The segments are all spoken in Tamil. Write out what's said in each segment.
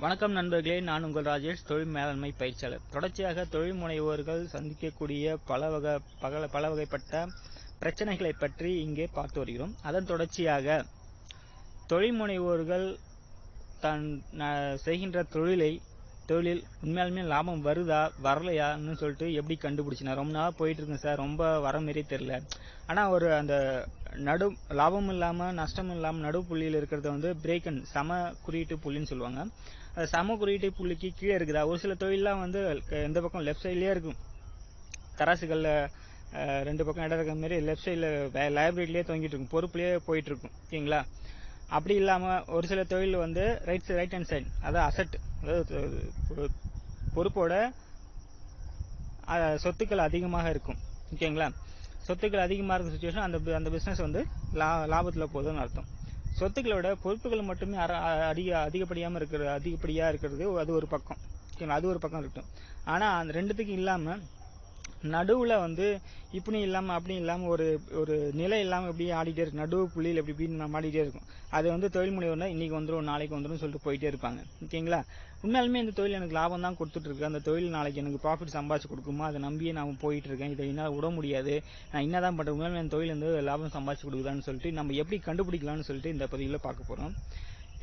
வணக்கம் நண்பர்களே, நான் உங்கள் ராஜேஷ், தொழில் மேலாண்மை பயிற்சியாளர். தொடர்ச்சியாக தொழில் முனைவோர்கள் சந்திக்கக்கூடிய பல வகைப்பட்ட பிரச்சனைகளை பற்றி இங்கே பார்த்து வருகிறோம். அதன் தொடர்ச்சியாக தொழில் முனைவோர்கள் தான் செய்கின்ற தொழிலில் உண்மையாலுமே லாபம் வருதா வரலையான்னு சொல்லிட்டு எப்படி கண்டுபிடிச்சினா, ரொம்ப நாள் போயிட்டு இருக்குங்க சார், ரொம்ப வர மாரி தெரியல. ஆனால் ஒரு அந்த லாபமும் இல்லாமல் நஷ்டமும் இல்லாமல் நடு புள்ளியில் இருக்கிறத வந்து பிரேக் அண்ட் சம குறியீட்டு புள்ளின்னு சொல்லுவாங்க. அந்த சம குறியீட்டு புள்ளிக்கு கீழே இருக்குதா? ஒரு சில தொழிலெலாம் வந்து எந்த பக்கம் லெஃப்ட் சைட்லேயே இருக்கும், தராசுகளில் ரெண்டு பக்கம் இடம் இருக்கிற மாதிரி லெஃப்ட் சைடில் லைப்ரரியிலே தொங்கிட்டு இருக்கும், பொறுப்புலேயே போயிட்டு இருக்கும். ஓகேங்களா? அப்படி இல்லாமல் ஒரு சில தொழில் வந்து ரைட் ஹேண்ட் சைடு, அதாவது அசட், அதாவது பொறுப்போட சொத்துக்கள் அதிகமாக இருக்கும். ஓகேங்களா? சொத்துக்கள் அதிகமாக இருக்கிற சுச்சுவேஷன் அந்த பிஸ்னஸ் வந்து லாபத்தில் போகுதுன்னு அர்த்தம். சொத்துக்களோட பொறுப்புகள் மட்டுமே அதிகப்படியாக இருக்கிறது அது ஒரு பக்கம். ஓகேங்களா? அது ஒரு பக்கம் இருக்கட்டும். ஆனால் அந்த ரெண்டுத்துக்கும் இல்லாமல் நடுவில் வந்து இப்படி இல்லாமல் அப்படி இல்லாமல் ஒரு நிலை இல்லாமல் எப்படி ஆடிட்டே இருக்கு, நடுவு புள்ளியில் எப்படி நம்ம ஆடிட்டே இருக்கும். அது வந்து தொழில் முனைவோர்னா இன்னைக்கு வந்துடும் நாளைக்கு வந்துடும் சொல்லிட்டு போயிட்டே இருப்பாங்க. ஓகேங்களா? உண்மையாலுமே இந்த தொழில் எனக்கு லாபம் தான் கொடுத்துட்டு இருக்கு, அந்த தொழில் நாளைக்கு எனக்கு ப்ராஃபிட் சம்பாதிச்சு கொடுக்குமா, அதை நம்பியே நான் போயிட்டு இருக்கேன், இதை என்னால் விட முடியாது, நான் என்னதான் பண்ணுறேன், உண்மையாலுமே அந்த தொழில் வந்து லாபம் சம்பாதிச்சு கொடுக்குதான்னு சொல்லிட்டு நம்ம எப்படி கண்டுபிடிக்கலாம்னு சொல்லிட்டு இந்த பதிவில் பார்க்க போகிறோம்.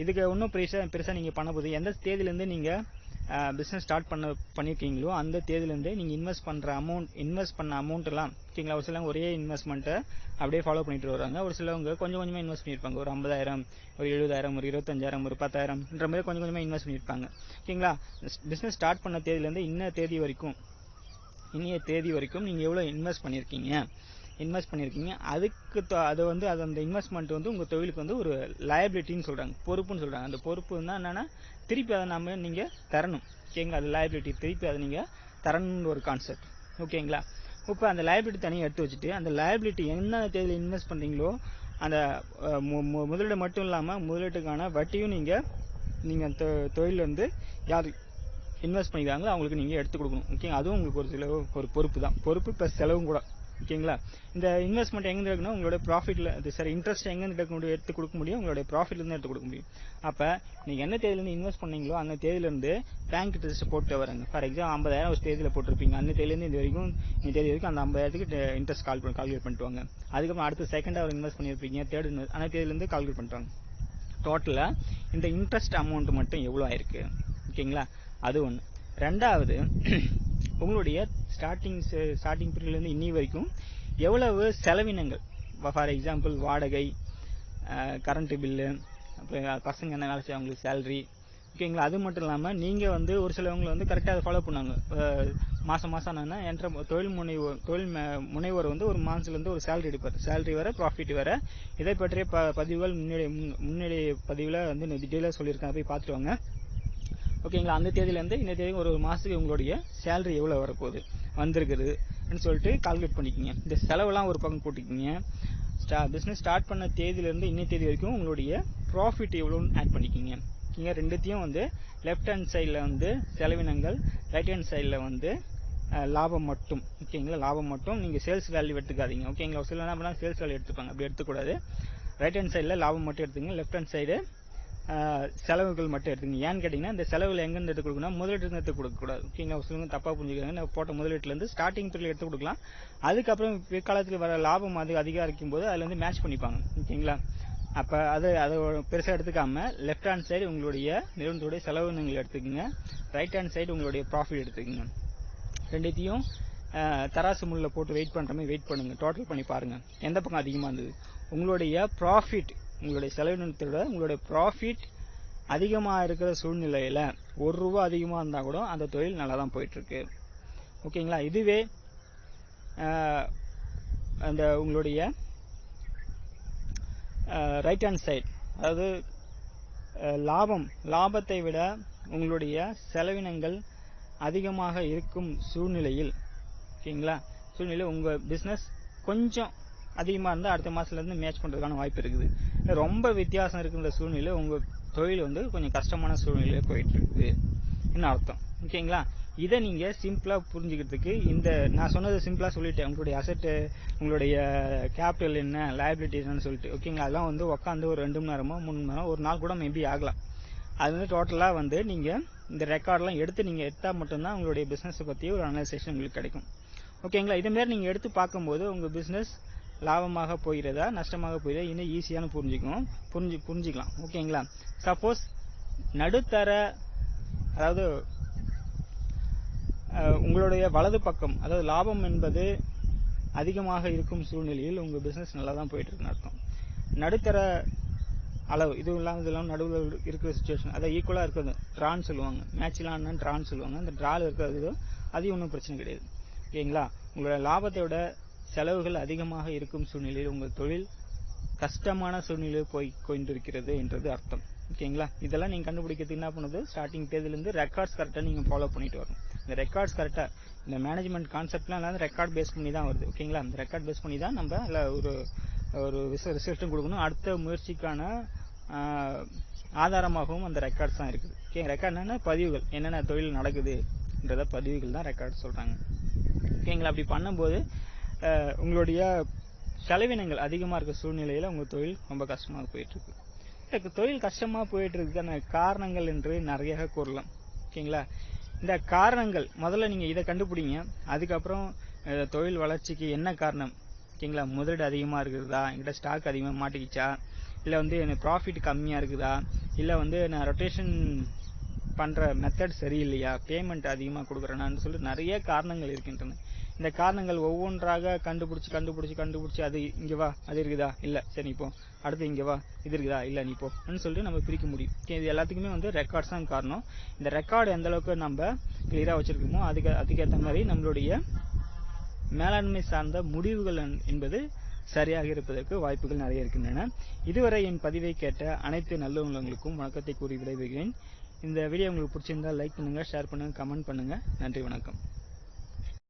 இதுக்கு இன்னும் பெருசாக நீங்கள் பண்ண போகுது, எந்த தேதியிலேருந்து நீங்கள் பிஸ்னஸ் ஸ்டார்ட் பண்ணியிருக்கீங்களோ அந்த தேதியிலேருந்தே நீங்கள் இன்வெஸ்ட் பண்ண அமௌண்ட்டெல்லாம். ஓகேங்களா? ஒரு சிலவங்க ஒரே இன்வெஸ்ட்மெண்ட்டை அப்படியே ஃபாலோ பண்ணிட்டு வராங்க. ஒரு சிலவங்க கொஞ்சம் கொஞ்சமாக இன்வெஸ்ட் பண்ணியிருப்பாங்க. ஒரு 50,000, ஒரு 70,000, ஒரு 25,000, ஒரு 10,000ன்ற மாதிரி கொஞ்சம் கொஞ்சமாக இன்வெஸ்ட் பண்ணியிருப்பாங்க. ஓகேங்களா? பிஸ்னஸ் ஸ்டார்ட் பண்ண தேதியிலேருந்து இன்னைய தேதி வரைக்கும் நீங்கள் எவ்வளோ இன்வெஸ்ட் பண்ணியிருக்கீங்க, அது வந்து அந்த இன்வெஸ்ட்மெண்ட் வந்து உங்கள் தொழிலுக்கு வந்து ஒரு லயபிலிட்டின்னு சொல்கிறாங்க, பொறுப்புன்னு சொல்கிறாங்க. அந்த பொறுப்பு வந்து என்னென்னா திருப்பி அதை நீங்கள் தரணும். ஓகேங்களா? அது லயபிலிட்டி, திருப்பி அதை நீங்கள் தரணும்னு ஒரு கான்செப்ட். ஓகேங்களா? இப்போ அந்த லயபிலிட்டி தனியாக எடுத்து வச்சுட்டு அந்த லயபிலிட்டி என்ன தேதியில் இன்வெஸ்ட் பண்ணுறீங்களோ அந்த முதலீடு மட்டும் இல்லாமல் முதலீட்டுக்கான வட்டியும் நீங்கள் தொழில் வந்து யார் இன்வெஸ்ட் பண்ணிக்கிறாங்களோ அவங்களுக்கு நீங்கள் எடுத்து கொடுக்கணும். ஓகேங்க? அதுவும் உங்களுக்கு ஒரு பொறுப்பு தான், பொறுப்பு ப்ளஸ் செலவும் கூட. ஓகேங்களா? இந்த இன்வெஸ்ட்மெண்ட் எங்கே இருக்குன்னா உங்களோட ப்ராஃபிட்டில் இன்ட்ரெஸ்ட் எங்கேருந்து எடுத்து கொடுக்க முடியும், உங்களுடைய ப்ராஃபிட்லேருந்து எடுத்து கொடுக்க முடியும். அப்போ நீங்கள் என்ன தேதியிலேருந்து இன்வெஸ்ட் பண்ணீங்களோ அந்த தேதியிலேருந்து பேங்க் இன்ட்ரெஸ்ட் போட்டு வராங்க. ஃபார் எக்ஸாம்பிள் 50,000 ஒரு தேதியில் போட்டிருப்பீங்க, அந்த தேதியிலேருந்து இந்த தேதி வரைக்கும் அந்த 50,000க்கு இன்ட்ரெஸ்ட் கால்குலேட் பண்ணிட்டு வாங்க. அதுக்கப்புறம் அடுத்த செகண்டாக ஒரு இன்வெஸ்ட் பண்ணியிருப்பீங்க, தேர்ட் அந்த தேதியிலேருந்து கால்குலேட் பண்ணுறாங்க. டோட்டலாக இந்த இன்ட்ரெஸ்ட் அமௌண்ட் மட்டும் எவ்வளோ ஆயிருக்கு. ஓகேங்களா? அது ஒன்று. ரெண்டாவது, உங்களுடைய ஸ்டார்டிங் பீரியட்லேருந்து இன்னி வரைக்கும் எவ்வளவு செலவினங்கள், ஃபார் எக்ஸாம்பிள் வாடகை, கரண்ட்டு பில்லு, அப்புறம் பசங்க என்ன வேலை செய்ய அவங்களுக்கு சேலரி. ஓகேங்களா? அது மட்டும் இல்லாமல் நீங்கள் வந்து ஒரு சிலவங்களை வந்து கரெக்டாக அதை ஃபாலோ பண்ணாங்க. மாதம் என்னன்னா தொழில் முனைவோர் வந்து ஒரு மாதத்துலேருந்து ஒரு சேலரி எடுப்பார், சேலரி வேறு ப்ராஃபிட் வேறு. இதை பற்றிய பதிவுகள் முன்னாடி பதிவில் வந்து டீட்டெயிலாக சொல்லியிருக்கேன், போய் பார்த்துட்டு வாங்க. ஓகேங்களா? அந்த தேதியிலேருந்து இந்த தேதி ஒரு மாதத்துக்கு உங்களுடைய சேலரி எவ்வளோ வரப்போகுது வந்திருக்குதுன்னு சொல்லிட்டு கால்குலேட் பண்ணிக்கிங்க. இந்த செலவெல்லாம் ஒரு பக்கம் கூட்டிக்கிங்க. பிஸ்னஸ் ஸ்டார்ட் பண்ண தேதியிலேருந்து இன்னைய தேதி வரைக்கும் உங்களுடைய ப்ராஃபிட் எவ்வளோன்னு ஆட் பண்ணிக்கிங்க. நீங்கள் ரெண்டுத்தையும் வந்து லெஃப்ட் ஹேண்ட் சைடில் வந்து செலவினங்கள், ரைட் ஹேண்ட் சைடில் வந்து லாபம் மட்டும். ஓகேங்களா? லாபம் மட்டும். நீங்கள் சேல்ஸ் வேல்யூ எடுத்துக்காதீங்க. ஓகேங்களா? சில என்ன பண்ணால் சேல்ஸ் வேல்யூ எடுத்துப்பாங்க, அப்படி எடுத்துக்கூடாது. ரைட் ஹேண்ட் சைடில் லாபம் மட்டும் எடுத்துங்க, லெஃப்ட் ஹேண்ட் சைடு செலவுகள் மட்டும் எடுத்துங்க. ஏன்னு கேட்டிங்கன்னா இந்த செலவில் எங்கேருந்து எடுத்து கொடுக்கணும், முதலீட்டுலேருந்து எடுத்து கொடுக்கக்கூடாது. ஓகேங்களா? ஒரு சிலவங்க தப்பாக புரிஞ்சுக்கிறாங்க. நான் போட்ட முதலீட்டுலேருந்து ஸ்டார்டிங் பீரியட் எடுத்து கொடுக்கலாம், அதுக்கப்புறம் பிற்காலத்தில் வர லாபம் அதிகரிக்கும் போது அதில் வந்து மேட்ச் பண்ணிப்பாங்க. ஓகேங்களா? அப்போ அதை பெருசாக எடுத்துக்காம லெஃப்ட் ஹேண்ட் சைடு உங்களுடைய நிறுவனத்துடைய செலவினங்கள் எடுத்துக்கோங்க, ரைட் ஹேண்ட் சைடு உங்களுடைய ப்ராஃபிட் எடுத்துக்கோங்க. ரெண்டுத்தையும் தராசு முள்ளில் போட்டு வெயிட் பண்ணுற மாதிரி வெயிட் பண்ணுங்கள், டோட்டல் பண்ணி பாருங்கள் எந்த பக்கம் அதிகமாக இருந்தது. உங்களுடைய ப்ராஃபிட், உங்களுடைய செலவினத்தை விட உங்களுடைய ப்ராஃபிட் அதிகமாக இருக்கிற சூழ்நிலையில் ₹1 அதிகமாக இருந்தால் கூட அந்த தொழில் நல்லா தான் போயிட்டுருக்கு. ஓகேங்களா? இதுவே அந்த உங்களுடைய ரைட் ஹேண்ட் சைடு, அதாவது லாபத்தை விட உங்களுடைய செலவினங்கள் அதிகமாக இருக்கும் சூழ்நிலையில், ஓகேங்களா, உங்கள் பிஸ்னஸ் கொஞ்சம் அதிகமாக இருந்தால் அடுத்த மாதத்துலேருந்து மேட்ச் பண்ணுறதுக்கான வாய்ப்பு இருக்குது. ரொம்ப வித்தியாசம் இருக்குன்ற சூழ்நிலை உங்கள் தொழில் வந்து கொஞ்சம் கஷ்டமான சூழ்நிலையில் போயிட்டுருக்குது என்ன அர்த்தம். ஓகேங்களா? இதை நீங்கள் சிம்பிளாக புரிஞ்சுக்கிறதுக்கு நான் சொன்னது சிம்பிளாக சொல்லிட்டேன். உங்களுடைய அசட்டு, உங்களுடைய கேபிட்டல் என்ன, லயபிலிட்டி என்னன்னு சொல்லிட்டு. ஓகேங்களா? அதெல்லாம் வந்து உட்காந்து ஒரு 2 மணி நேரமோ 3 மணி நேரம் ஒரு நாள் கூட மேபி ஆகலாம். அது வந்து டோட்டலாக வந்து நீங்கள் இந்த ரெக்கார்டெலாம் எடுத்தால் மட்டும்தான் உங்களுடைய பிஸ்னஸை பற்றி ஒரு அனலைசேஷன் உங்களுக்கு கிடைக்கும். ஓகேங்களா? இதேமாரி நீங்கள் எடுத்து பார்க்கும்போது உங்கள் பிஸ்னஸ் லாபமாக போகிறதா நஷ்டமாக போகிறதா இன்னும் ஈஸியான புரிஞ்சிக்கலாம். ஓகேங்களா? சப்போஸ் நடுத்தர, அதாவது உங்களுடைய வலது பக்கம், அதாவது லாபம் என்பது அதிகமாக இருக்கும் சூழ்நிலையில் உங்கள் பிஸ்னஸ் நல்லா தான் போயிட்டு இருக்குன்னு அர்த்தம். நடுத்தர அளவு இது இல்லாமல் நடுவில் இருக்கிற சுச்சுவேஷன், அதை ஈக்குவலாக இருக்கிறது ட்ரான்னு சொல்லுவாங்க, மேட்ச்லாம் ட்ரான்னு சொல்லுவாங்க. அந்த ட்ராவில் இருக்கிறது அது ஒன்றும் பிரச்சனை கிடையாது. ஓகேங்களா? உங்களோட லாபத்தை விட செலவுகள் அதிகமாக இருக்கும் சூழ்நிலையில் உங்கள் தொழில் கஷ்டமான சூழ்நிலையில் போய் கொண்டிருக்கிறது என்றது அர்த்தம். ஓகேங்களா? இதெல்லாம் நீங்கள் கண்டுபிடிக்கிறது என்ன பண்ணுது, ஸ்டார்டிங் பேஜ்லேருந்து ரெக்கார்ட்ஸ் கரெக்டாக நீங்கள் ஃபாலோ பண்ணிட்டு வரணும். இந்த ரெக்கார்ட்ஸ் கரெக்டாக, இந்த மேனேஜ்மெண்ட் கான்செப்ட்லாம் எல்லாம் ரெக்கார்ட் பேஸ் பண்ணி தான் வருது. ஓகேங்களா? இந்த ரெக்கார்ட் பேஸ் பண்ணி தான் நம்ம இல்லை ஒரு ரிசல்ட்டும் கொடுக்கணும். அடுத்த முயற்சிக்கான ஆதாரமாகவும் அந்த ரெக்கார்ட்ஸ் தான் இருக்குது. ஓகே, ரெக்கார்ட் என்னென்ன பதிவுகள், என்னென்ன தொழில் நடக்குதுன்றத பதிவுகள் தான் ரெக்கார்ட் சொல்கிறாங்க. ஓகேங்களா? அப்படி பண்ணும்போது உங்களுடைய செலவினங்கள் அதிகமாக இருக்க சூழ்நிலையில் உங்கள் தொழில் ரொம்ப கஷ்டமாக போயிட்டுருக்கு. தொழில் கஷ்டமாக போயிட்டுருக்கான காரணங்கள் என்று நிறைய கூறலாம். ஓகேங்களா? இந்த காரணங்கள் முதல்ல நீங்கள் இதை கண்டுபிடிங்க. அதுக்கப்புறம் தொழில் வளர்ச்சிக்கு என்ன காரணம், ஓகேங்களா? முதலீடு அதிகமாக இருக்குதா, என்கிட்ட ஸ்டாக் அதிகமாக மாட்டிக்கிச்சா, இல்லை வந்து எனக்கு ப்ராஃபிட் கம்மியாக இருக்குதா, இல்லை வந்து நான் ரொட்டேஷன் பண்ணுற மெத்தட் சரியில்லையா, பேமெண்ட் அதிகமாக கொடுக்குறேனான்னு சொல்லிட்டு நிறைய காரணங்கள் இருக்கின்றன. இந்த காரணங்கள் ஒவ்வொன்றாக கண்டுபிடிச்சி அது இங்கே வா, அது இருக்குதா, இல்லை சரி நீ போ, அடுத்து இங்கே வா, இது இருக்குதா, இல்லை நீ போன்னு சொல்லிட்டு நம்ம பிரிக்க முடியும். இது எல்லாத்துக்குமே வந்து ரெக்கார்ட்ஸ் தான் காரணம். இந்த ரெக்கார்டு எந்த அளவுக்கு நம்ம கிளியராக வச்சுருக்கோமோ அதுக்கேற்ற மாதிரி நம்மளுடைய மேலாண்மை சார்ந்த முடிவுகள் என்பது சரியாக இருப்பதற்கு வாய்ப்புகள் நிறைய இருக்கின்றன. இதுவரை என் பதிவை கேட்ட அனைத்து நல்லவங்களுக்கும் வணக்கத்தை கூறி விடைபெறுகிறேன். இந்த வீடியோ உங்களுக்கு பிடிச்சிருந்தால் லைக் பண்ணுங்கள், ஷேர் பண்ணுங்கள், கமெண்ட் பண்ணுங்கள். நன்றி, வணக்கம்.